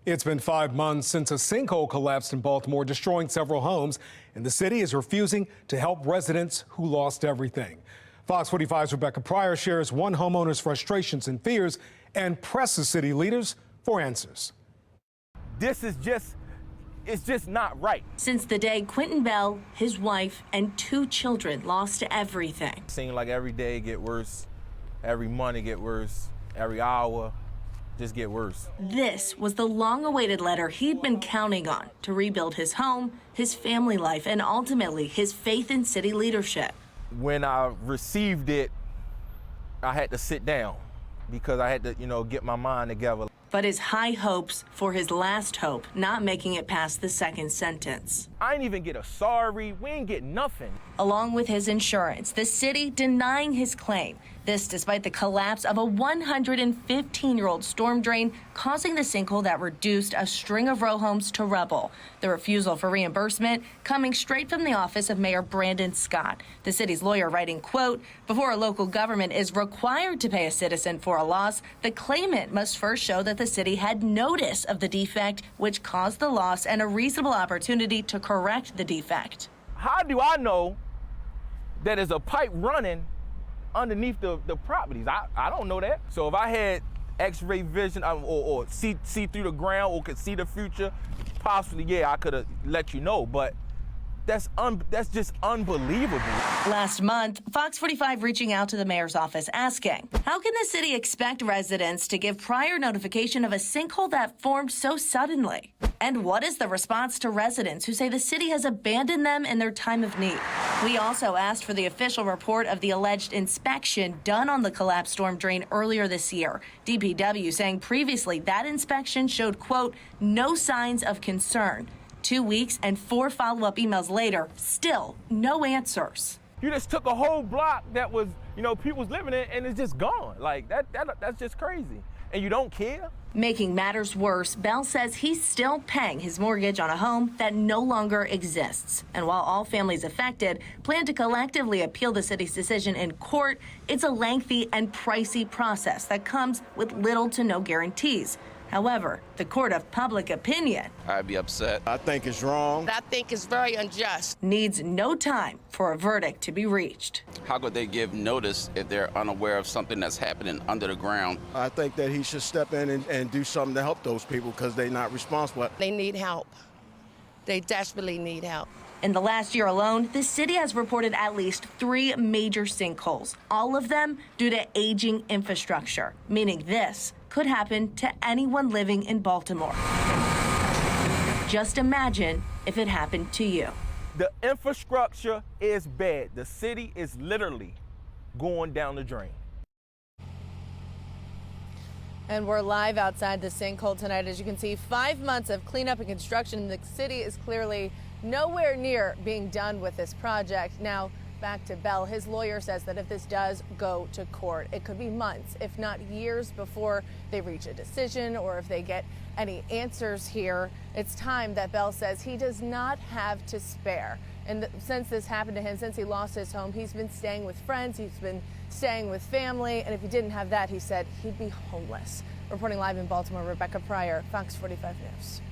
It's been 5 months since a sinkhole collapsed in Baltimore, destroying several homes, and the city is refusing to help residents who lost everything. Fox 45's Rebecca Pryor shares one homeowner's frustrations and fears and presses city leaders for answers. It's just not right. Since the day Quentin Bell, his wife, and 2 children lost everything. It seemed like every day get worse, every month it get worse, every hour just get worse. This was the long-awaited letter he'd been counting on to rebuild his home, his family life, and ultimately his faith in city leadership. When I received it, I had to sit down because I had to, get my mind together. But his high hopes for his last hope not making it past the second sentence. I didn't even get a sorry. We ain't get nothing. Along with his insurance, the city denying his claim. This despite the collapse of a 115-year-old storm drain causing the sinkhole that reduced a string of row homes to rubble. The refusal for reimbursement coming straight from the office of Mayor Brandon Scott. The city's lawyer writing, quote, before a local government is required to pay a citizen for a loss, the claimant must first show that the city had notice of the defect, which caused the loss, and a reasonable opportunity to correct the defect. How do I know that there's a pipe running underneath the properties? I don't know that. So if I had x-ray vision or see through the ground or could see the future, possibly, yeah, I could have let you know, but that's just unbelievable. Last month, Fox 45 reaching out to the mayor's office asking, how can the city expect residents to give prior notification of a sinkhole that formed so suddenly? And what is the response to residents who say the city has abandoned them in their time of need? We also asked for the official report of the alleged inspection done on the collapsed storm drain earlier this year. DPW saying previously that inspection showed, quote, no signs of concern. 2 weeks and 4 follow-up emails later, still no answers. You just took a whole block that was, people was living in, and it's just gone. Like, that's just crazy. And you don't care? Making matters worse, Bell says he's still paying his mortgage on a home that no longer exists. And while all families affected plan to collectively appeal the city's decision in court, it's a lengthy and pricey process that comes with little to no guarantees. However, the court of public opinion, I'd be upset. I think it's wrong. I think it's very unjust. Needs no time for a verdict to be reached. How could they give notice if they're unaware of something that's happening under the ground? I think that he should step in and do something to help those people because they're not responsible. They need help. They desperately need help. In the last year alone, the city has reported at least 3 major sinkholes, all of them due to aging infrastructure, meaning this could happen to anyone living in Baltimore. Just imagine if it happened to you. The infrastructure is bad. The city is literally going down the drain. And we're live outside the sinkhole tonight. As you can see, 5 months of cleanup and construction. The city is clearly nowhere near being done with this project. Now, back to Bell. His lawyer says that if this does go to court, it could be months, if not years, before they reach a decision or if they get any answers here. It's time that Bell says he does not have to spare. And since this happened to him, since he lost his home, he's been staying with friends, he's been staying with family, and if he didn't have that, he said he'd be homeless. Reporting live in Baltimore, Rebecca Pryor, Fox 45 News.